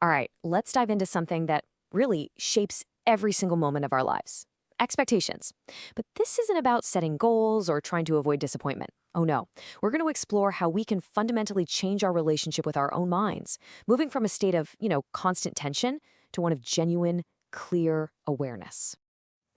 All right, let's dive into something that really shapes every single moment of our lives. Expectations. But this isn't about setting goals or trying to avoid disappointment. Oh no. We're going to explore how we can fundamentally change our relationship with our own minds, moving from a state of, constant tension to one of genuine, clear awareness.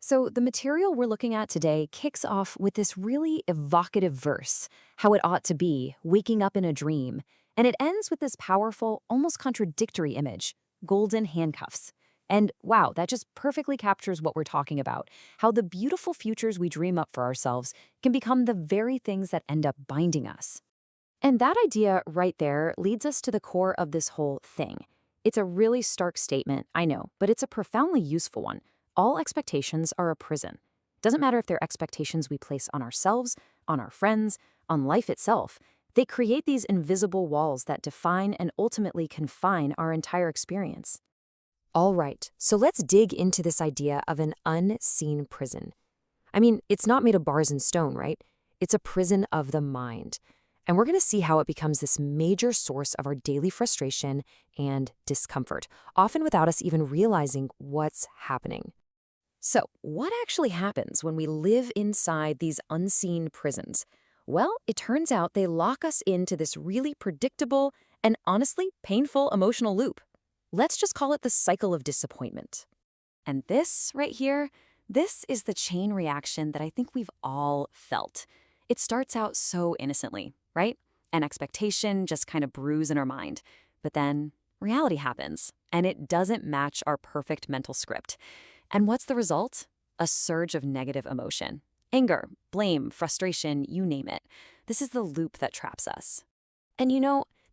So, the material we're looking at today kicks off with this really evocative verse, how it ought to be, waking up in a dream. And it ends with this powerful, almost contradictory image, golden handcuffs. And wow, that just perfectly captures what we're talking about, how the beautiful futures we dream up for ourselves can become the very things that end up binding us. And that idea right there leads us to the core of this whole thing. It's a really stark statement, I know, but it's a profoundly useful one. All expectations are a prison. Doesn't matter if they're expectations we place on ourselves, on our friends, on life itself. They create these invisible walls that define and ultimately confine our entire experience. All right, so let's dig into this idea of an unseen prison. I mean, it's not made of bars and stone, right? It's a prison of the mind. And we're going to see how it becomes this major source of our daily frustration and discomfort, often without us even realizing what's happening. So, what actually happens when we live inside these unseen prisons? Well, it turns out they lock us into this really predictable and honestly painful emotional loop. Let's just call it the cycle of disappointment. And this right here, this is the chain reaction that I think we've all felt. It starts out so innocently, right? An expectation just kind of brews in our mind. But then reality happens, and it doesn't match our perfect mental script. And what's the result? A surge of negative emotion. Anger, blame, frustration, you name it. This is the loop that traps us. And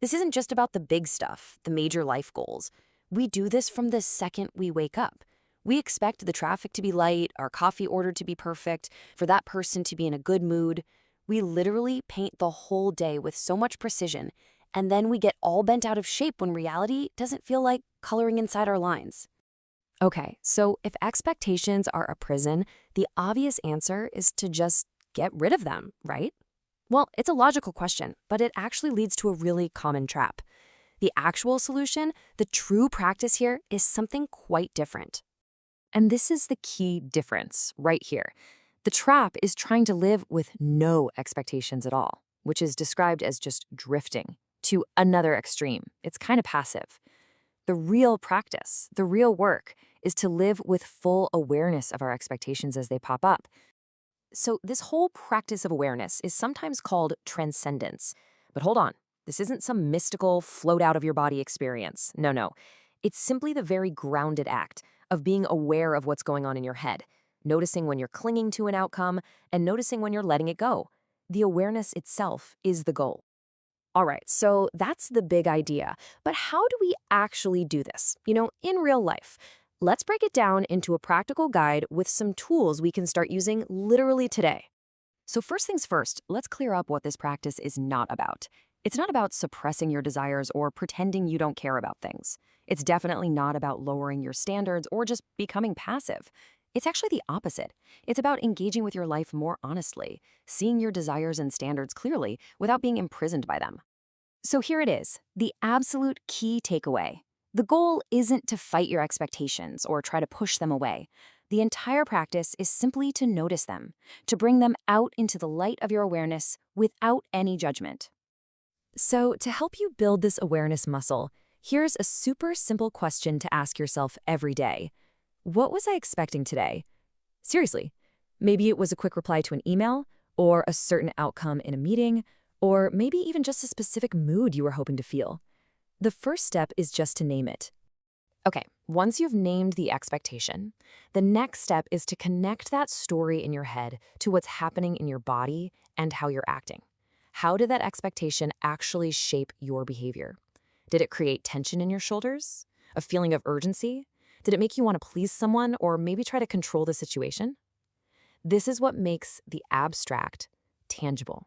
this isn't just about the big stuff, the major life goals. We do this from the second we wake up. We expect the traffic to be light, our coffee order to be perfect, for that person to be in a good mood. We literally paint the whole day with so much precision, and then we get all bent out of shape when reality doesn't feel like coloring inside our lines. Okay, so if expectations are a prison, the obvious answer is to just get rid of them, right? Well, it's a logical question, but it actually leads to a really common trap. The actual solution, the true practice here, is something quite different. And this is the key difference right here. The trap is trying to live with no expectations at all, which is described as just drifting to another extreme. It's kind of passive. The real practice, the real work, is to live with full awareness of our expectations as they pop up. So this whole practice of awareness is sometimes called transcendence. But hold on, this isn't some mystical float out of your body experience. No, no. It's simply the very grounded act of being aware of what's going on in your head, noticing when you're clinging to an outcome and noticing when you're letting it go. The awareness itself is the goal. All right, so that's the big idea. But how do we actually do this? In real life. Let's break it down into a practical guide with some tools we can start using literally today. So first things first, let's clear up what this practice is not about. It's not about suppressing your desires or pretending you don't care about things. It's definitely not about lowering your standards or just becoming passive. It's actually the opposite. It's about engaging with your life more honestly, seeing your desires and standards clearly without being imprisoned by them. So here it is, the absolute key takeaway. The goal isn't to fight your expectations or try to push them away. The entire practice is simply to notice them, to bring them out into the light of your awareness without any judgment. So to help you build this awareness muscle, here's a super simple question to ask yourself every day. What was I expecting today? Seriously, maybe it was a quick reply to an email, or a certain outcome in a meeting, or maybe even just a specific mood you were hoping to feel. The first step is just to name it. Okay, once you've named the expectation, the next step is to connect that story in your head to what's happening in your body and how you're acting. How did that expectation actually shape your behavior? Did it create tension in your shoulders? A feeling of urgency? Did it make you want to please someone or maybe try to control the situation? This is what makes the abstract tangible.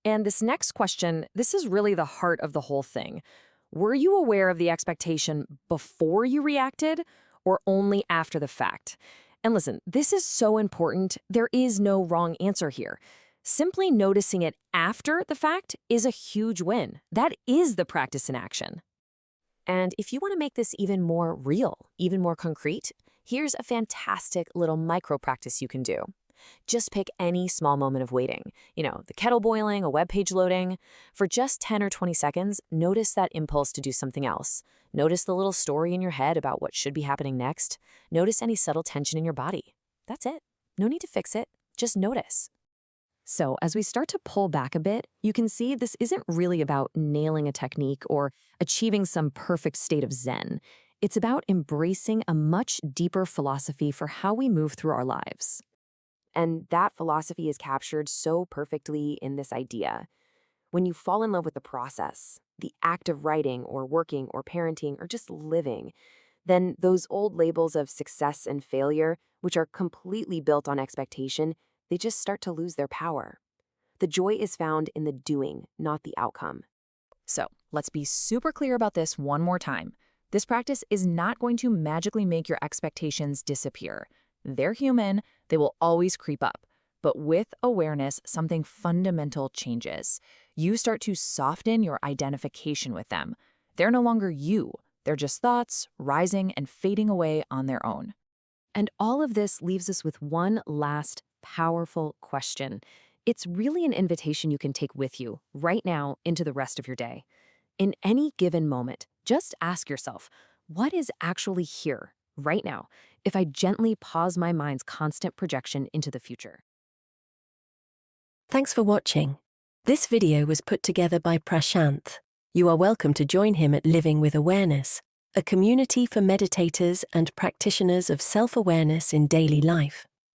And this next question, this is really the heart of the whole thing. Were you aware of the expectation before you reacted or only after the fact? And listen, this is so important. There is no wrong answer here. Simply noticing it after the fact is a huge win. That is the practice in action. And if you want to make this even more real, even more concrete, here's a fantastic little micro practice you can do. Just pick any small moment of waiting, the kettle boiling, a web page loading. For just 10 or 20 seconds, notice that impulse to do something else. Notice the little story in your head about what should be happening next. Notice any subtle tension in your body. That's it. No need to fix it. Just notice. So, as we start to pull back a bit, you can see this isn't really about nailing a technique or achieving some perfect state of zen. It's about embracing a much deeper philosophy for how we move through our lives. And that philosophy is captured so perfectly in this idea. When you fall in love with the process, the act of writing or working or parenting or just living, then those old labels of success and failure, which are completely built on expectation, they just start to lose their power. The joy is found in the doing, not the outcome. So, let's be super clear about this one more time. This practice is not going to magically make your expectations disappear. They're human, they will always creep up. But with awareness, something fundamental changes. You start to soften your identification with them. They're no longer you. They're just thoughts, rising and fading away on their own. And all of this leaves us with one last powerful question. It's really an invitation you can take with you right now into the rest of your day. In any given moment, just ask yourself, what is actually here right now if I gently pause my mind's constant projection into the future? Thanks for watching. This video was put together by Prashanth. You are welcome to join him at Living with Awareness, a community for meditators and practitioners of self-awareness in daily life.